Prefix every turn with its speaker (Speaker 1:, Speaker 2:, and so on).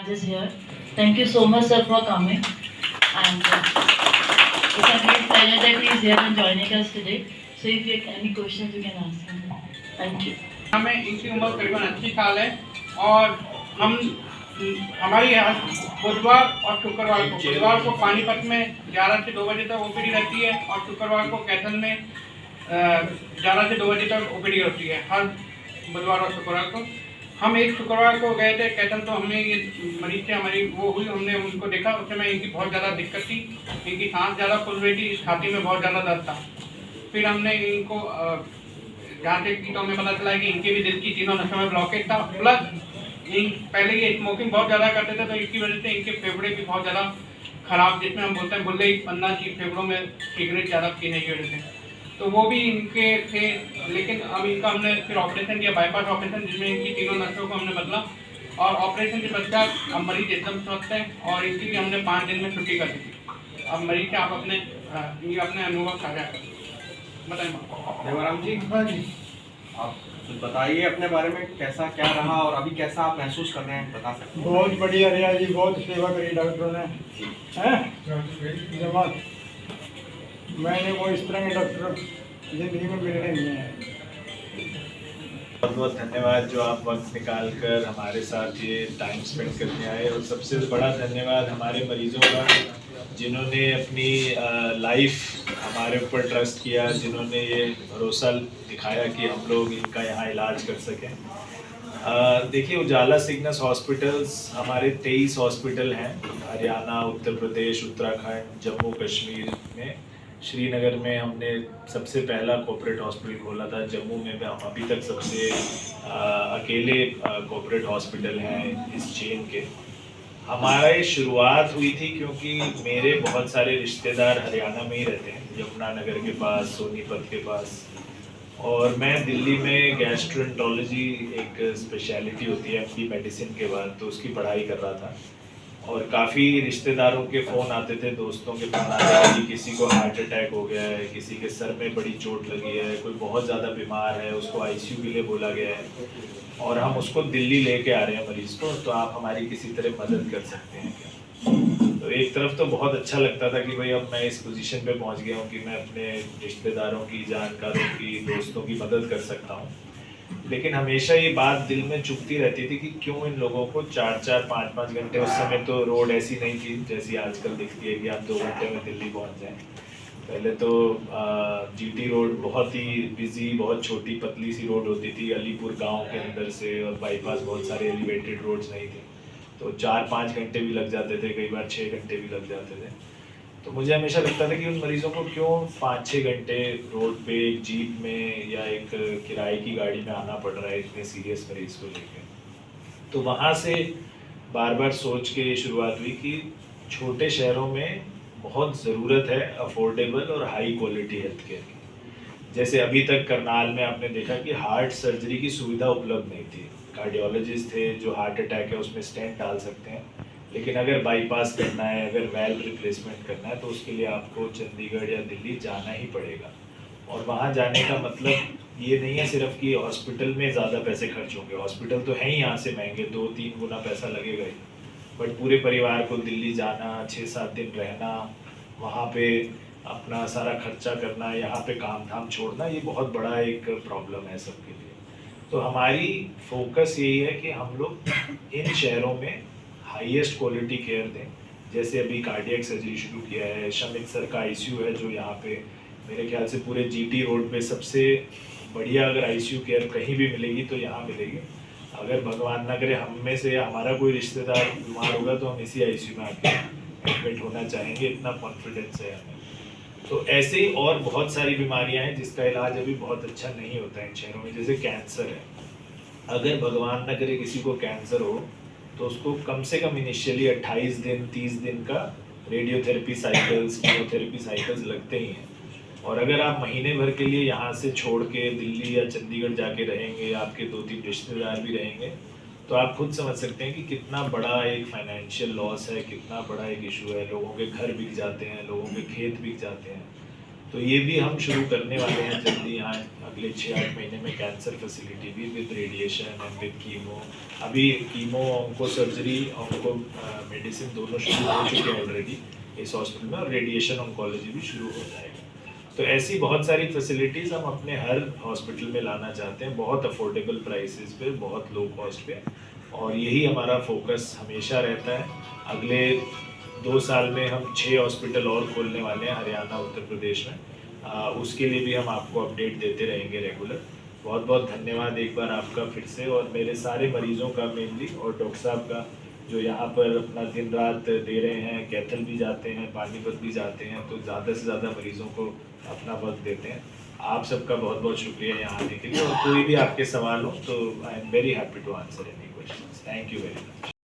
Speaker 1: Is here. Thank you so much, sir, for coming. And it's a great pleasure that he is here and joining us today. So if you have any questions, you can ask him. Thank you.
Speaker 2: हमें इनकी उम्र करीबन 80 साल है और हम हमारी यहाँ बुधवार और शुक्रवार को पानीपत में 11 से 2 बजे तक ओपीडी रहती है और शुक्रवार को कैथल में 11 से 2 बजे तक ओपीडी होती है हर बुधवार और शुक्रवार को। हम एक शुक्रवार को गए थे कैथल, तो हमने ये मरीज से हमारी वो हुई, हमने उनको देखा। उस समय इनकी बहुत ज़्यादा दिक्कत थी, इनकी सांस ज़्यादा फूल रही थी, छाती में बहुत ज़्यादा दर्द था। फिर हमने इनको जांच की तो हमें पता चला कि इनके भी दिल की तीनों नसों में ब्लॉकेज था, प्लस पहले ये स्मोकिंग बहुत ज़्यादा करते थे, तो इसकी वजह से इनके फेफड़े भी बहुत ज़्यादा खराब, जिसमें हम बोलते हैं बुल्ले पन्ना की, फेफड़ों में सिगरेट ज़्यादा पीने की वजह से, तो वो भी इनके थे। लेकिन अब इनका हमने फिर ऑपरेशन किया, बाईपास ऑपरेशन, जिसमें इनकी तीनों नसों को हमने बदला और ऑपरेशन के पश्चात अब मरीज एकदम स्वस्थ है और इनकी भी हमने 5 दिन में छुट्टी कर दी थी। अब मरीज से आप अपने अनुभव साझा करें, बताएं।
Speaker 3: देवाराम जी, हाँ जी, आप कुछ बताइए अपने बारे में, कैसा क्या रहा और अभी कैसा आप महसूस कर रहे हैं, बता सकते हैं?
Speaker 4: बहुत बढ़िया रिया जी, बहुत सेवा करी डॉक्टरों ने, हैं मैंने वो इस तरह के डॉक्टर जिंदगी में मिलने नहीं है।
Speaker 5: बहुत बहुत धन्यवाद जो आप वक्त निकाल कर हमारे साथ ये टाइम स्पेंड करने आए, और सबसे बड़ा धन्यवाद हमारे मरीज़ों का जिन्होंने अपनी लाइफ हमारे ऊपर ट्रस्ट किया, जिन्होंने ये भरोसा दिखाया कि हम लोग इनका यहाँ इलाज कर सकें। देखिए, उजाला सिग्नस हॉस्पिटल्स हमारे 23 हॉस्पिटल हैं हरियाणा, उत्तर प्रदेश, उत्तराखंड, जम्मू कश्मीर में। श्रीनगर में हमने सबसे पहला कॉर्पोरेट हॉस्पिटल खोला था, जम्मू में हम अभी तक सबसे अकेले कॉर्पोरेट हॉस्पिटल हैं इस चेन के। हमारी शुरुआत हुई थी क्योंकि मेरे बहुत सारे रिश्तेदार हरियाणा में ही रहते हैं, यमुनानगर के पास, सोनीपत के पास, और मैं दिल्ली में गैस्ट्रोएंटरोलॉजी एक स्पेशलिटी होती है एमडी मेडिसिन के बाद, तो उसकी पढ़ाई कर रहा था। और काफ़ी रिश्तेदारों के फ़ोन आते थे, दोस्तों के फ़ोन आते थे कि किसी को हार्ट अटैक हो गया है, किसी के सर में बड़ी चोट लगी है, कोई बहुत ज़्यादा बीमार है, उसको आईसीयू के लिए बोला गया है और हम उसको दिल्ली लेके आ रहे हैं मरीज़ को, तो आप हमारी किसी तरह मदद कर सकते हैं क्या? तो एक तरफ तो बहुत अच्छा लगता था कि भाई अब मैं इस पोजीशन पे पहुंच गया हूं कि मैं अपने रिश्तेदारों की, जानकारों की, दोस्तों की मदद कर सकता हूं, लेकिन हमेशा ये बात दिल में चुभती रहती थी कि क्यों इन लोगों को 4-4, 5-5 घंटे, उस समय तो रोड ऐसी नहीं थी जैसी आजकल दिखती है कि आप 2 घंटे में दिल्ली पहुंच जाएं। पहले तो जीटी रोड बहुत ही बिजी, बहुत छोटी पतली सी रोड होती थी अलीपुर गांव के अंदर से, और बाईपास बहुत सारे एलिवेटेड रोड्स नहीं थे, तो 4-5 घंटे भी लग जाते थे, कई बार 6 घंटे भी लग जाते थे। तो मुझे हमेशा लगता था कि उन मरीज़ों को क्यों 5-6 घंटे रोड पे एक जीप में या एक किराए की गाड़ी में आना पड़ रहा है इतने सीरियस मरीज़ को लेकर। तो वहाँ से बार बार सोच के शुरुआत हुई कि छोटे शहरों में बहुत ज़रूरत है अफोर्डेबल और हाई क्वालिटी हेल्थ केयर की। जैसे अभी तक करनाल में आपने देखा कि हार्ट सर्जरी की सुविधा उपलब्ध नहीं थी, कार्डियोलॉजिस्ट थे जो हार्ट अटैक है उसमें स्टेंट डाल सकते हैं, लेकिन अगर बाईपास करना है, अगर वेल्व रिप्लेसमेंट करना है, तो उसके लिए आपको चंडीगढ़ या दिल्ली जाना ही पड़ेगा। और वहाँ जाने का मतलब ये नहीं है सिर्फ कि हॉस्पिटल में ज़्यादा पैसे खर्च होंगे, हॉस्पिटल तो है ही यहाँ से महंगे, 2-3 गुना पैसा लगेगा ही, बट पूरे परिवार को दिल्ली जाना, 6-7 दिन रहना, वहाँ पे अपना सारा खर्चा करना, यहाँ पे काम धाम छोड़ना, ये बहुत बड़ा एक प्रॉब्लम है सबके लिए। तो हमारी फोकस यही है कि हम लोग इन शहरों में हाईएस्ट क्वालिटी केयर दें। जैसे अभी कार्डियक सर्जरी शुरू किया है, शमित सर का आईसीयू है जो यहाँ पे मेरे ख्याल से पूरे जीटी रोड पे सबसे बढ़िया, अगर आईसीयू केयर कहीं भी मिलेगी तो यहाँ मिलेगी। अगर भगवान ना करे हम में से हमारा कोई रिश्तेदार बीमार होगा तो हम इसी आईसीयू में आके एडमिट होना चाहेंगे, इतना कॉन्फिडेंस है हमें। तो ऐसे ही और बहुत सारी बीमारियां हैं जिसका इलाज अभी बहुत अच्छा नहीं होता है इन शहरों में, जैसे कैंसर है। अगर भगवान न करे किसी को कैंसर हो तो उसको कम से कम इनिशियली 28 दिन 30 दिन का रेडियोथेरेपी साइकिल्स, कीमोथेरेपी साइकिल्स लगते ही हैं। और अगर आप महीने भर के लिए यहाँ से छोड़ के दिल्ली या चंडीगढ़ जाके रहेंगे, आपके 2-3 रिश्तेदार भी रहेंगे, तो आप खुद समझ सकते हैं कि कितना बड़ा एक फाइनेंशियल लॉस है, कितना बड़ा एक इशू है। लोगों के घर बिक जाते हैं, लोगों के खेत बिक जाते हैं। तो ये भी हम शुरू करने वाले हैं जल्दी यहाँ अगले 6-8 महीने में कैंसर फैसिलिटी भी with radiation and with chemo. अभी chemo onco surgery onco medicine दोनों शुरू हो चुके हैं ऑलरेडी इस हॉस्पिटल में, और रेडिएशन ऑन्कोलॉजी भी शुरू हो जाएगा। तो ऐसी बहुत सारी फैसिलिटीज़ हम अपने हर हॉस्पिटल में लाना चाहते हैं, बहुत अफोर्डेबल प्राइसेस पे, बहुत लो कॉस्ट पे, और यही हमारा फोकस हमेशा रहता है। अगले 2 साल में हम 6 हॉस्पिटल और खोलने वाले हैं हरियाणा उत्तर प्रदेश में। उसके लिए भी हम आपको अपडेट देते रहेंगे रेगुलर। बहुत बहुत धन्यवाद एक बार आपका फिर से, और मेरे सारे मरीज़ों का मेनली, और डॉक्टर साहब का जो यहाँ पर अपना दिन रात दे रहे हैं, कैथल भी जाते हैं, पानीपत भी जाते हैं, तो ज़्यादा से ज़्यादा मरीज़ों को अपना वक्त देते हैं। आप सबका बहुत बहुत शुक्रिया यहाँ आने के लिए, और कोई भी आपके सवाल हो तो I am very happy to answer any questions. Thank you very much.